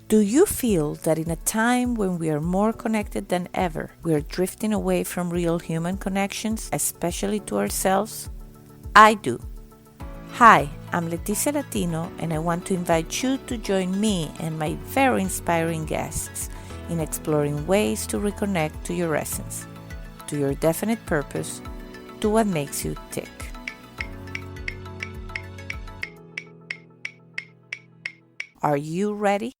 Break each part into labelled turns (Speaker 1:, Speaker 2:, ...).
Speaker 1: Do you feel that in a time when we are more connected than ever, we are drifting away from real human connections, especially to ourselves? I do. Hi, I'm Leticia Latino, and I want to invite you to join me and my very inspiring guests in exploring ways to reconnect to your essence, to your definite purpose, to what makes you tick. Are you ready?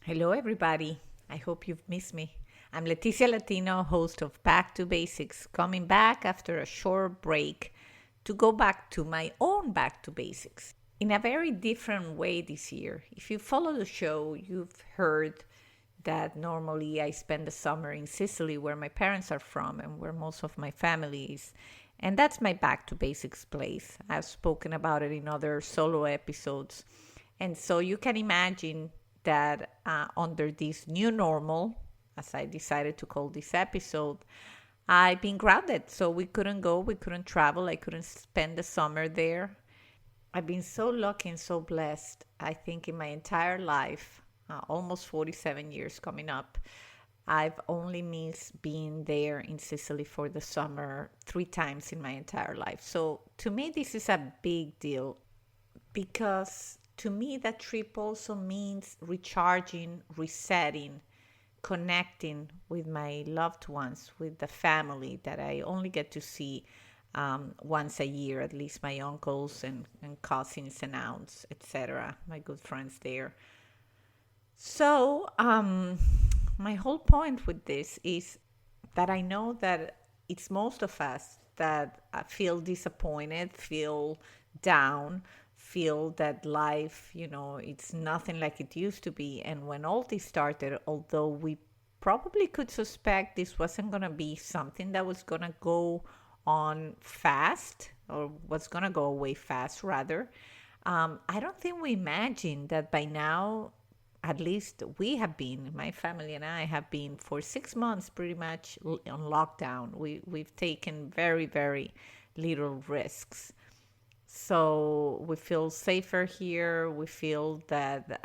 Speaker 1: Hello, everybody. I hope you've missed me. I'm Leticia Latino, host of Back to Basics, coming back after a short break to go back to my own Back to Basics in a very different way this year. If you follow the show, you've heard that normally I spend the summer in Sicily, where my parents are from and where most of my family is. And that's my Back to Basics place. I've spoken about it in other solo episodes. And so you can imagine that under this new normal, as I decided to call this episode, I've been grounded. So we couldn't go, we couldn't travel, I couldn't spend the summer there. I've been so lucky and so blessed, I think, in my entire life, almost 47 years coming up. I've only missed being there in Sicily for the summer 3 times in my entire life. So to me, this is a big deal because to me, that trip also means recharging, resetting, connecting with my loved ones, with the family that I only get to see once a year, at least my uncles and cousins and aunts, etc., my good friends there. So, my whole point with this is that I know that it's most of us that feel disappointed, feel down, feel that life, it's nothing like it used to be. And when all this started, although we probably could suspect this wasn't going to be something that was going to go on fast or was going to go away fast, rather, I don't think we imagined that by now, at least we have been, my family and I have been for 6 months pretty much on lockdown. We've taken very, very little risks. So we feel safer here. We feel that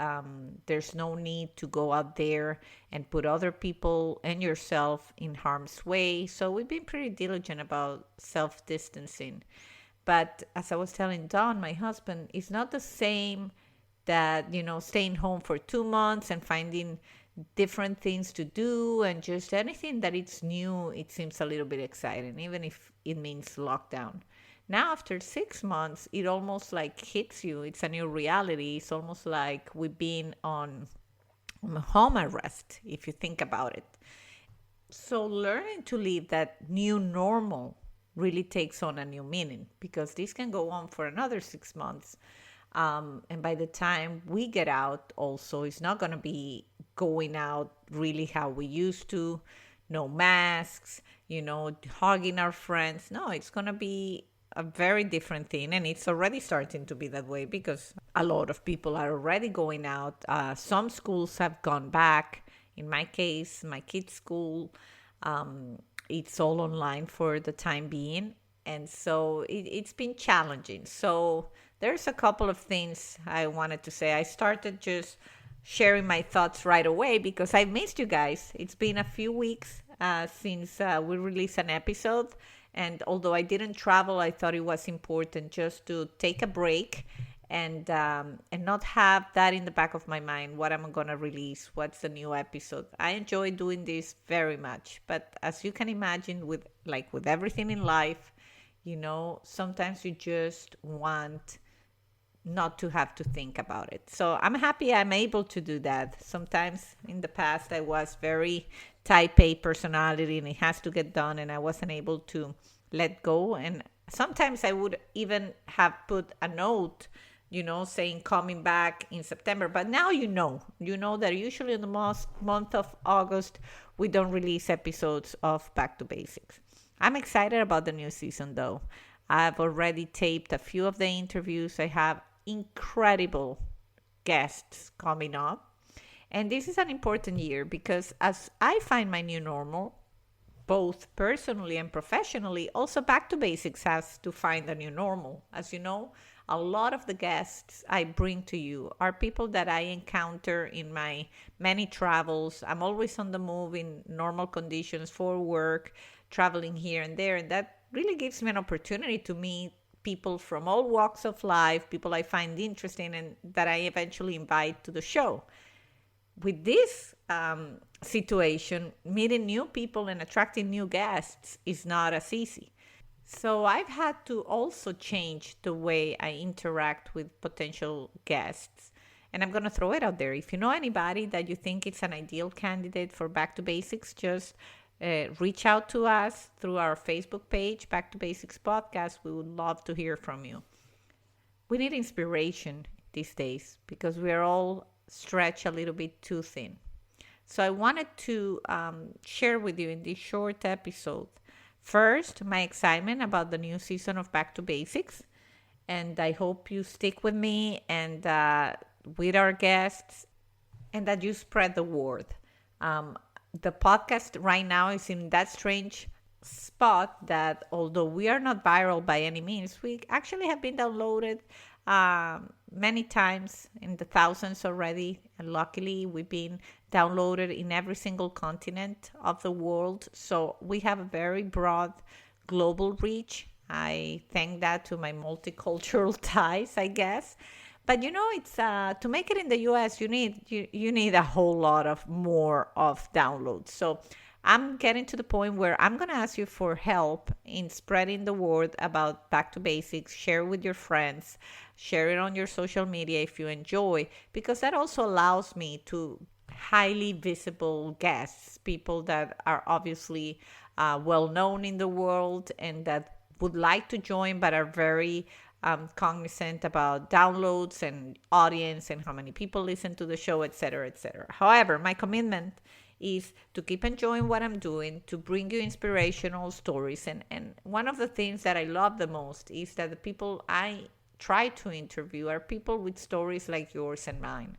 Speaker 1: there's no need to go out there and put other people and yourself in harm's way. So we've been pretty diligent about self-distancing. But as I was telling Don, my husband, it's not the same that, staying home for 2 months and finding different things to do and just anything that it's new, it seems a little bit exciting, even if it means lockdown. Now, after 6 months, it almost like hits you. It's a new reality. It's almost like we've been on home arrest, if you think about it. So learning to live that new normal really takes on a new meaning because this can go on for another 6 months. And by the time we get out, also, it's not going to be going out really how we used to. No masks, hugging our friends. No, it's going to be a very different thing. And it's already starting to be that way because a lot of people are already going out. Some schools have gone back. In my case, my kids' school, it's all online for the time being. And so it's been challenging. So there's a couple of things I wanted to say. I started just sharing my thoughts right away because I missed you guys. It's been a few weeks since we released an episode. And although I didn't travel, I thought it was important just to take a break and not have that in the back of my mind. What am I going to release? What's the new episode? I enjoy doing this very much. But as you can imagine, with everything in life, sometimes you just want not to have to think about it. So I'm happy I'm able to do that. Sometimes in the past I was very type A personality and it has to get done and I wasn't able to let go. And sometimes I would even have put a note, saying coming back in September. But now you know that usually in the month of August, we don't release episodes of Back to Basics. I'm excited about the new season though. I've already taped a few of the interviews. I have incredible guests coming up. And this is an important year because as I find my new normal, both personally and professionally, also Back to Basics has to find a new normal. As you know, a lot of the guests I bring to you are people that I encounter in my many travels. I'm always on the move in normal conditions for work, traveling here and there, and that really gives me an opportunity to meet people from all walks of life, people I find interesting and that I eventually invite to the show. With this situation, meeting new people and attracting new guests is not as easy. So I've had to also change the way I interact with potential guests. And I'm going to throw it out there. If you know anybody that you think it's an ideal candidate for Back to Basics, just reach out to us through our Facebook page, Back to Basics Podcast. We would love to hear from you. We need inspiration these days because we're all stretched a little bit too thin. So I wanted to share with you in this short episode, first, my excitement about the new season of Back to Basics. And I hope you stick with me and with our guests and that you spread the word. The podcast right now is in that strange spot that although we are not viral by any means, we actually have been downloaded many times in the thousands already. And luckily, we've been downloaded in every single continent of the world. So we have a very broad global reach. I thank that to my multicultural ties, I guess. But it's to make it in the US, you need a whole lot of more of downloads. So I'm getting to the point where I'm going to ask you for help in spreading the word about Back to Basics. Share with your friends, share it on your social media if you enjoy, because that also allows me to highly visible guests, people that are obviously well known in the world and that would like to join but are very cognizant about downloads and audience and how many people listen to the show, etc., etc. However, my commitment is to keep enjoying what I'm doing, to bring you inspirational stories. And one of the things that I love the most is that the people I try to interview are people with stories like yours and mine.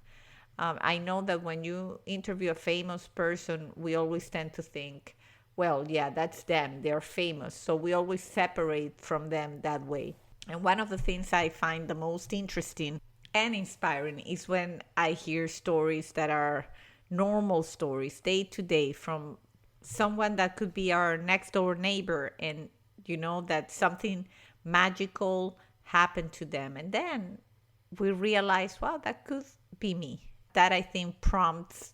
Speaker 1: I know that when you interview a famous person, we always tend to think, well, yeah, that's them. They're famous. So we always separate from them that way. And one of the things I find the most interesting and inspiring is when I hear stories that are normal stories, day to day, from someone that could be our next door neighbor, and that something magical happened to them. And then we realize, wow, that could be me. That I think prompts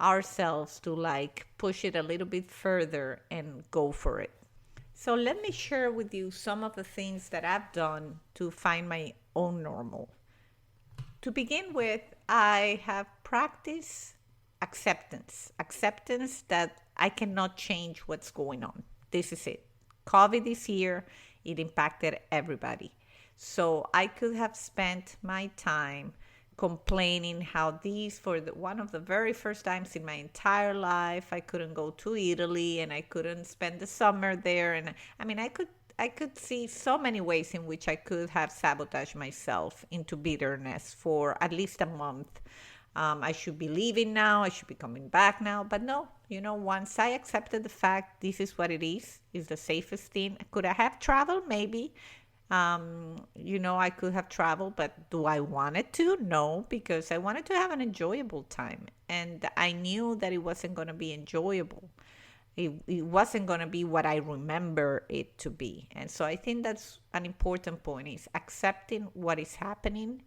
Speaker 1: ourselves to push it a little bit further and go for it. So let me share with you some of the things that I've done to find my own normal. To begin with, I have practiced acceptance that I cannot change what's going on. This is it. COVID is here. It impacted everybody. So I could have spent my time complaining how one of the very first times in my entire life I couldn't go to Italy and I couldn't spend the summer there. And I mean, I could see so many ways in which I could have sabotaged myself into bitterness for at least a month. I should be leaving now. I should be coming back now. But no, once I accepted the fact this is what it is the safest thing. Could I have traveled? Maybe. I could have traveled, but do I want it to? No, because I wanted to have an enjoyable time. And I knew that it wasn't going to be enjoyable. It wasn't going to be what I remember it to be. And so I think that's an important point, is accepting what is happening,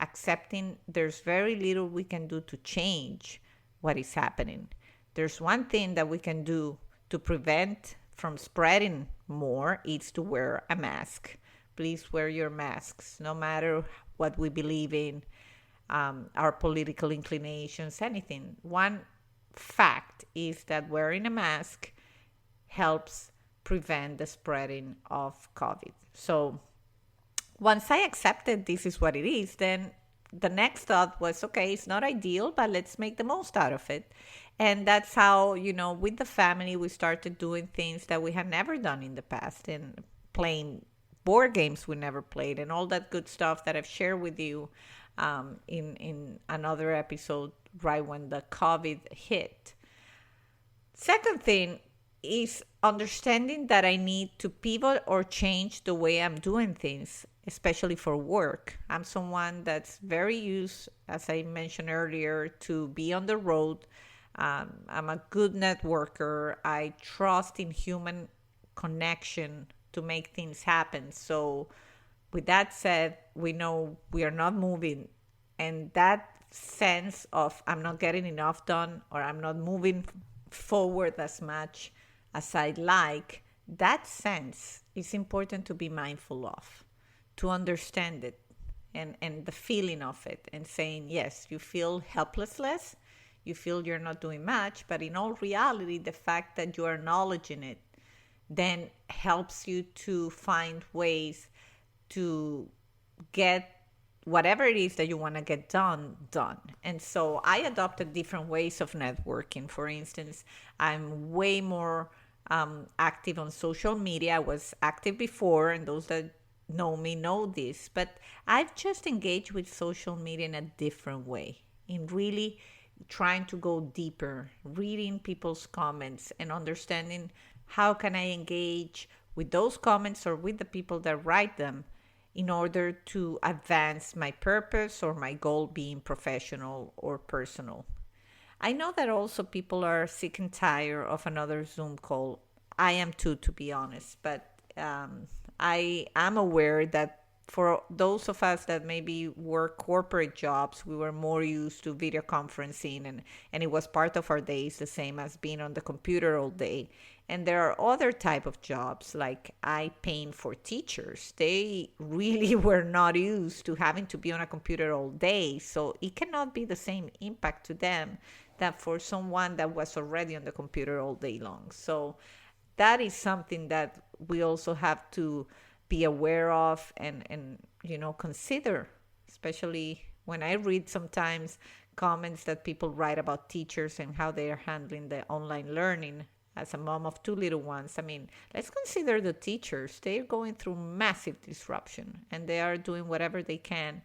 Speaker 1: accepting there's very little we can do to change what is happening. There's one thing that we can do to prevent from spreading more, is to wear a mask. Please wear your masks, no matter what we believe in, our political inclinations, anything. One fact is that wearing a mask helps prevent the spreading of COVID. So once I accepted this is what it is, then the next thought was, okay, it's not ideal, but let's make the most out of it. And that's how, with the family, we started doing things that we had never done in the past, and playing board games we never played, and all that good stuff that I've shared with you in another episode right when the COVID hit. Second thing, is understanding that I need to pivot or change the way I'm doing things, especially for work. I'm someone that's very used, as I mentioned earlier, to be on the road. I'm a good networker. I trust in human connection to make things happen. So, with that said, we know we are not moving. And that sense of I'm not getting enough done or I'm not moving forward as much as I'd like, that sense is important to be mindful of, to understand it and the feeling of it, and saying, yes, you feel helplessness, you feel you're not doing much, but in all reality, the fact that you are acknowledging it then helps you to find ways to get whatever it is that you want to get done. And so I adopted different ways of networking. For instance, I'm way more active on social media. I was active before, and those that know me know this, but I've just engaged with social media in a different way, in really trying to go deeper, reading people's comments and understanding how can I engage with those comments or with the people that write them in order to advance my purpose or my goal, being professional or personal. I know that also people are sick and tired of another Zoom call. I am too, to be honest, but I am aware that for those of us that maybe work corporate jobs, we were more used to video conferencing, and it was part of our days, the same as being on the computer all day. And there are other type of jobs, like I paint for teachers. They really were not used to having to be on a computer all day, so it cannot be the same impact to them that for someone that was already on the computer all day long. So that is something that we also have to be aware of and consider, especially when I read sometimes comments that people write about teachers and how they are handling the online learning. As a mom of two little ones, I mean, let's consider the teachers. They're going through massive disruption, and they are doing whatever they can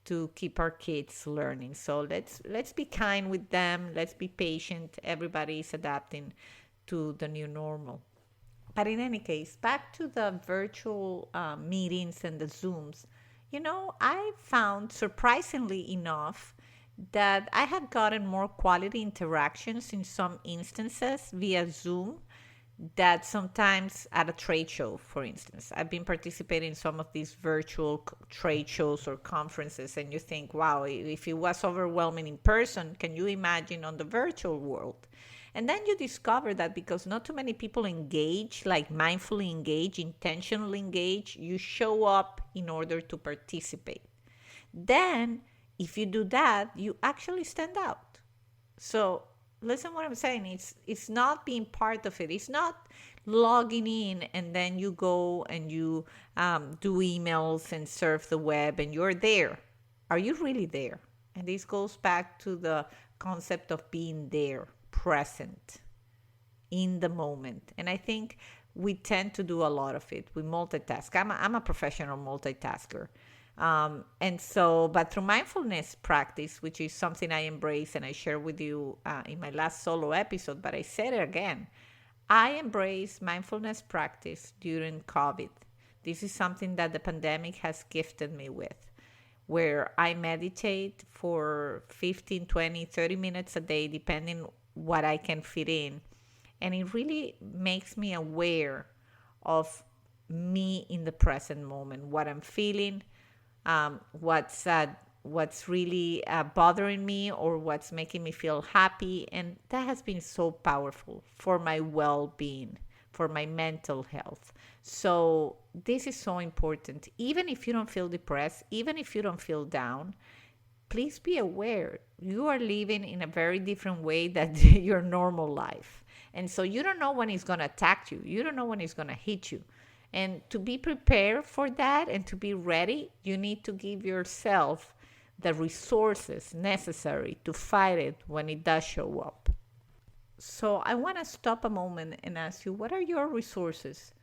Speaker 1: to keep our kids learning. So let's be kind with them. Let's be patient. Everybody is adapting to the new normal. But in any case, back to the virtual meetings and the Zooms, I found surprisingly enough that I have gotten more quality interactions in some instances via Zoom that sometimes at a trade show, for instance. I've been participating in some of these virtual trade shows or conferences, and you think, wow, if it was overwhelming in person, can you imagine on the virtual world? And then you discover that because not too many people engage, like mindfully engage, intentionally engage, you show up in order to participate. Then, if you do that, you actually stand out. So listen what I'm saying. It's not being part of it. It's not logging in and then you go and you do emails and surf the web and you're there. Are you really there? And this goes back to the concept of being there, present, in the moment. And I think we tend to do a lot of it. We multitask. I'm a professional multitasker. And so, but through mindfulness practice, which is something I embrace and I share with you in my last solo episode, but I said it again, I embrace mindfulness practice during COVID. This is something that the pandemic has gifted me with, where I meditate for 15, 20, 30 minutes a day, depending what I can fit in. And it really makes me aware of me in the present moment, what I'm feeling, what's really bothering me or what's making me feel happy. And that has been so powerful for my well-being, for my mental health. So this is so important. Even if you don't feel depressed, even if you don't feel down, please be aware you are living in a very different way than your normal life. And so you don't know when it's going to attack you. You don't know when it's going to hit you. And to be prepared for that and to be ready, you need to give yourself the resources necessary to fight it when it does show up. So I want to stop a moment and ask you, what are your resources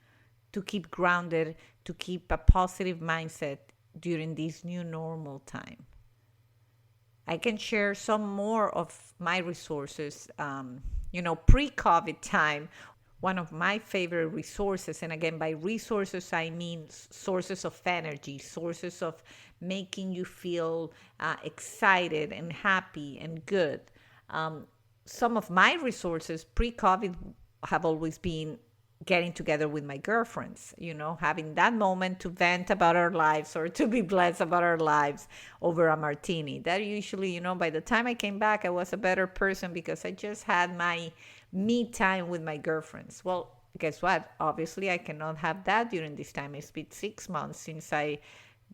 Speaker 1: to keep grounded, to keep a positive mindset during this new normal time? I can share some more of my resources, pre-COVID time, one of my favorite resources. And again, by resources, I mean sources of energy, sources of making you feel excited and happy and good. Um, some of my resources pre-COVID have always been getting together with my girlfriends, having that moment to vent about our lives or to be blessed about our lives over a martini. That usually, by the time I came back, I was a better person because I just had my me time with my girlfriends. Well, guess what? Obviously, I cannot have that during this time. It's been 6 months since I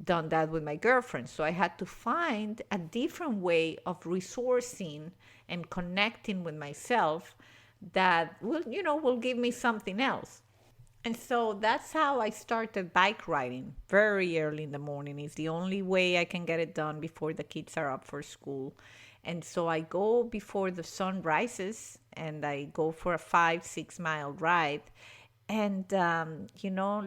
Speaker 1: done that with my girlfriend. So I had to find a different way of resourcing and connecting with myself that will give me something else. And so that's how I started bike riding very early in the morning. It's the only way I can get it done before the kids are up for school. And so I go before the sun rises and I go for a 5-6 mile ride. And,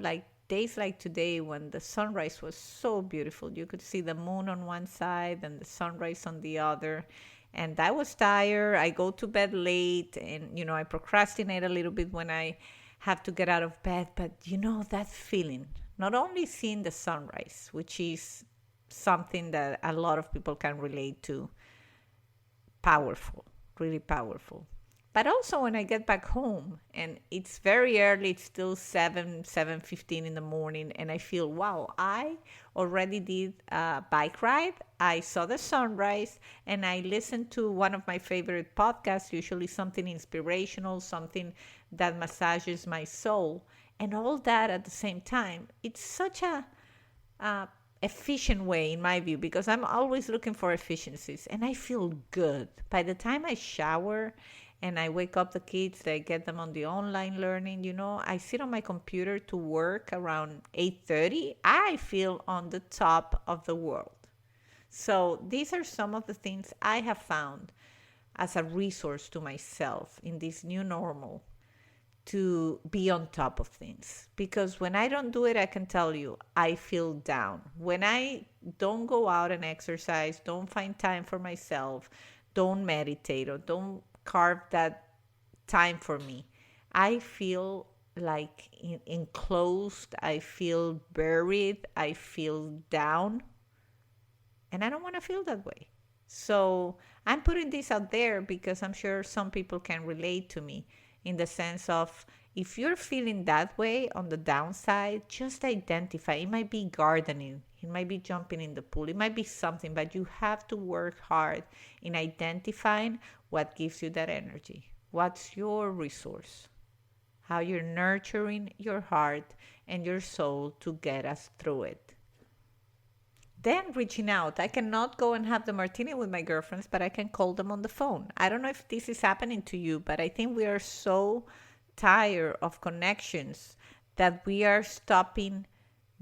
Speaker 1: like days like today when the sunrise was so beautiful, you could see the moon on one side and the sunrise on the other. And I was tired. I go to bed late and, I procrastinate a little bit when I have to get out of bed. But, that feeling, not only seeing the sunrise, which is something that a lot of people can relate to, powerful, really powerful. But also when I get back home and it's very early, it's still 7:15 in the morning, and I feel, wow, I already did a bike ride. I saw the sunrise and I listened to one of my favorite podcasts, usually something inspirational, something that massages my soul, and all that at the same time. It's such a efficient way in my view, because I'm always looking for efficiencies and I feel good. By the time I shower and I wake up the kids, I get them on the online learning, I sit on my computer to work around 8:30. I feel on the top of the world. So these are some of the things I have found as a resource to myself in this new normal, to be on top of things. Because when I don't do it, I can tell you, I feel down. When I don't go out and exercise, don't find time for myself, don't meditate, or don't carve that time for me, I feel like enclosed, I feel buried, I feel down, and I don't want to feel that way. So I'm putting this out there because I'm sure some people can relate to me, in the sense of, if you're feeling that way on the downside, just identify. It might be gardening, it might be jumping in the pool, it might be something, but you have to work hard in identifying what gives you that energy. What's your resource? How you're nurturing your heart and your soul to get us through it. Then reaching out. I cannot go and have the martini with my girlfriends, but I can call them on the phone. I don't know if this is happening to you, but I think we are so tired of connections that we are stopping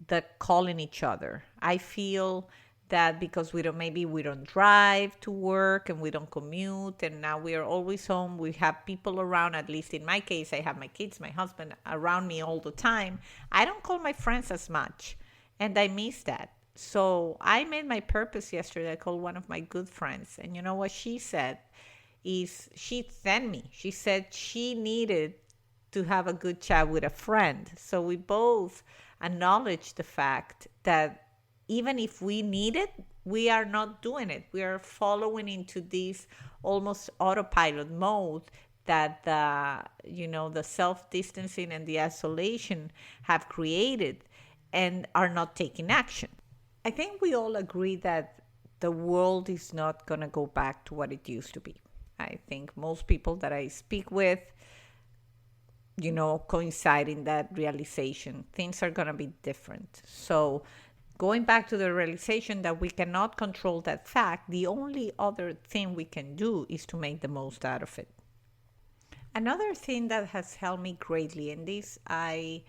Speaker 1: the calling each other. I feel that because maybe we don't drive to work and we don't commute, and now we are always home, we have people around. At least in my case, I have my kids, my husband around me all the time. I don't call my friends as much, and I miss that. So I made my purpose yesterday. I called one of my good friends, and you know what she said is, she thanked me. She said she needed to have a good chat with a friend. So we both acknowledged the fact that even if we need it, we are not doing it. We are following into this almost autopilot mode that the self-distancing and the isolation have created, and are not taking action. I think we all agree that the world is not going to go back to what it used to be. I think most people that I speak with, coincide in that realization. Things are going to be different. So going back to the realization that we cannot control that fact, the only other thing we can do is to make the most out of it. Another thing that has helped me greatly, and this I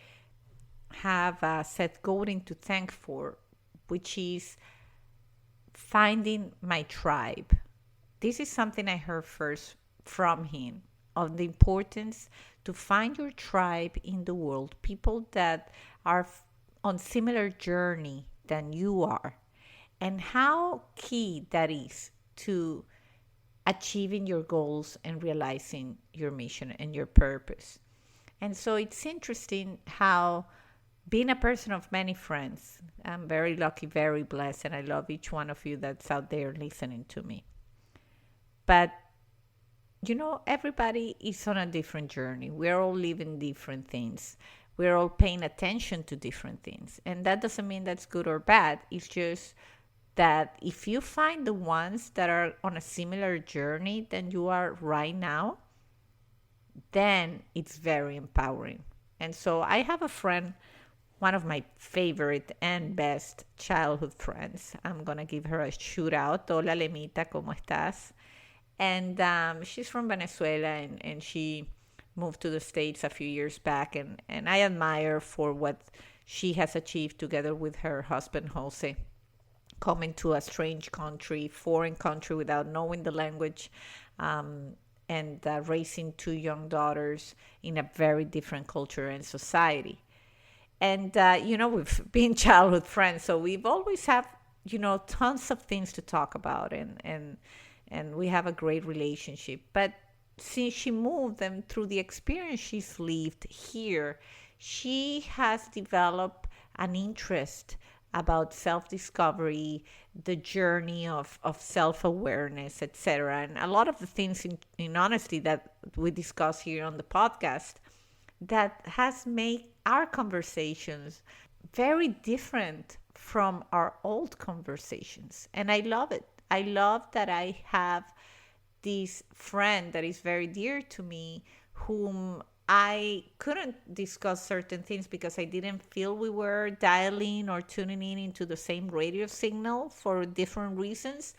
Speaker 1: have Seth Godin to thank for, which is finding my tribe. This is something I heard first from him, of the importance to find your tribe in the world, people that are on similar journey than you are, and how key that is to achieving your goals and realizing your mission and your purpose. And so it's interesting how being a person of many friends, I'm very lucky, very blessed, and I love each one of you that's out there listening to me. But everybody is on a different journey. We're all living different things. We're all paying attention to different things. And that doesn't mean that's good or bad. It's just that if you find the ones that are on a similar journey than you are right now, then it's very empowering. And so I have a friend, one of my favorite and best childhood friends. I'm going to give her a shout out. Hola, Lemita, ¿cómo estás? And she's from Venezuela, and she moved to the States a few years back. And I admire for what she has achieved together with her husband, Jose, coming to a strange country, foreign country without knowing the language, and raising two young daughters in a very different culture and society. And, we've been childhood friends, so we've always have, tons of things to talk about, and we have a great relationship. But since she moved and through the experience she's lived here, she has developed an interest about self-discovery, the journey of self-awareness, etc. And a lot of the things in honesty that we discuss here on the podcast that has made our conversations very different from our old conversations. And I love it. I love that I have this friend that is very dear to me, whom I couldn't discuss certain things because I didn't feel we were dialing or tuning in into the same radio signal for different reasons.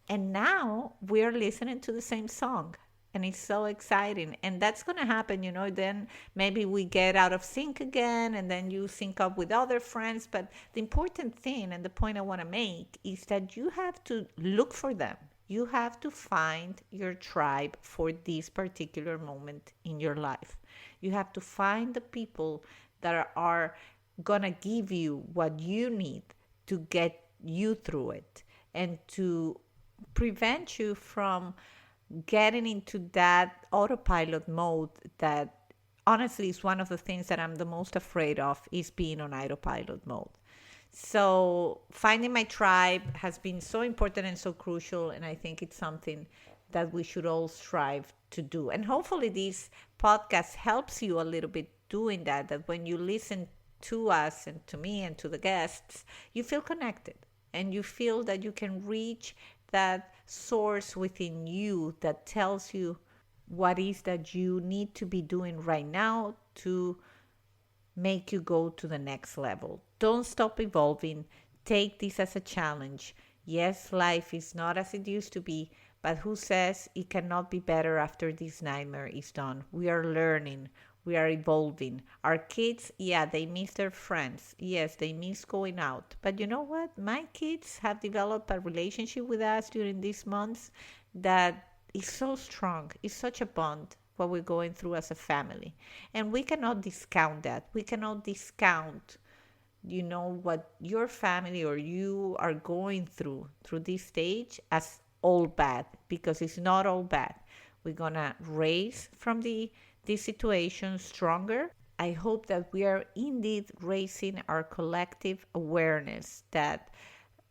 Speaker 1: And now we're listening to the same song. And it's so exciting. And that's going to happen, then maybe we get out of sync again, and then you sync up with other friends. But the important thing and the point I want to make is that you have to look for them. You have to find your tribe for this particular moment in your life. You have to find the people that are going to give you what you need to get you through it and to prevent you from getting into that autopilot mode that honestly is one of the things that I'm the most afraid of, is being on autopilot mode. So finding my tribe has been so important and so crucial, and I think it's something that we should all strive to do. And hopefully this podcast helps you a little bit doing that when you listen to us and to me and to the guests, you feel connected and you feel that you can reach that source within you that tells you what is that you need to be doing right now to make you go to the next level. Don't stop evolving. Take this as a challenge. Yes, life is not as it used to be, but who says it cannot be better after this nightmare is done? We are learning. We are evolving. Our kids, yeah, they miss their friends. Yes, they miss going out. But you know what? My kids have developed a relationship with us during these months that is so strong. It's such a bond what we're going through as a family. And we cannot discount that. We cannot discount, what your family or you are going through this stage as all bad, because it's not all bad. We're going to raise from this situation stronger. I hope that we are indeed raising our collective awareness that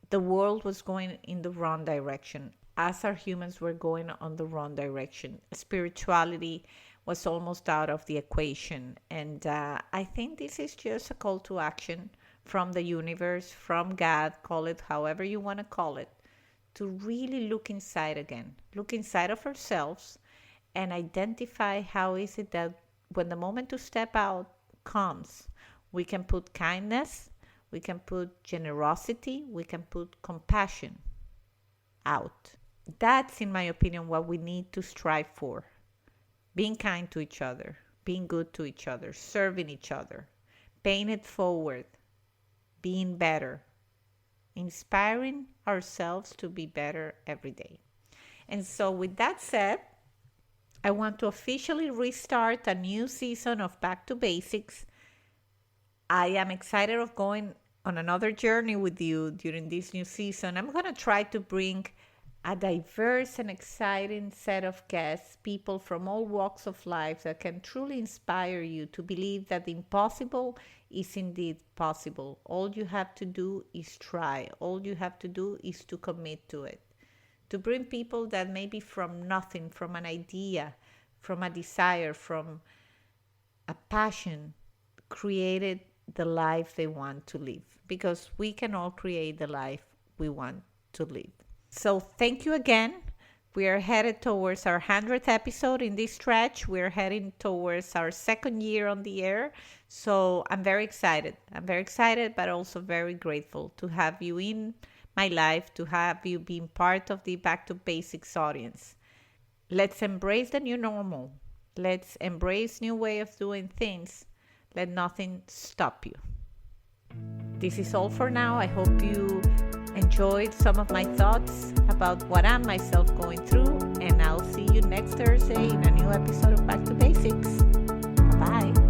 Speaker 1: the world was going in the wrong direction. As our humans were going on the wrong direction. Spirituality was almost out of the equation. And I think this is just a call to action from the universe, from God, call it however you want to call it, to really look inside again, look inside of ourselves and identify how is it that when the moment to step out comes, we can put kindness, we can put generosity, we can put compassion out. That's, in my opinion, what we need to strive for. Being kind to each other, being good to each other, serving each other, paying it forward, being better, inspiring ourselves to be better every day. And so with that said, I want to officially restart a new season of Back to Basics. I am excited of going on another journey with you during this new season. I'm going to try to bring a diverse and exciting set of guests, people from all walks of life that can truly inspire you to believe that the impossible is indeed possible. All you have to do is try. All you have to do is to commit to it. To bring people that maybe from nothing, from an idea, from a desire, from a passion, created the life they want to live. Because we can all create the life we want to live. So thank you again. We are headed towards our 100th episode in this stretch. We're heading towards our second year on the air. So I'm very excited. But also very grateful to have you in my life, to have you being part of the Back to Basics audience. Let's embrace the new normal. Let's embrace new way of doing things. Let nothing stop you. This is all for now. I hope you enjoyed some of my thoughts about what I'm myself going through, and I'll see you next Thursday in a new episode of Back to Basics. Bye-bye.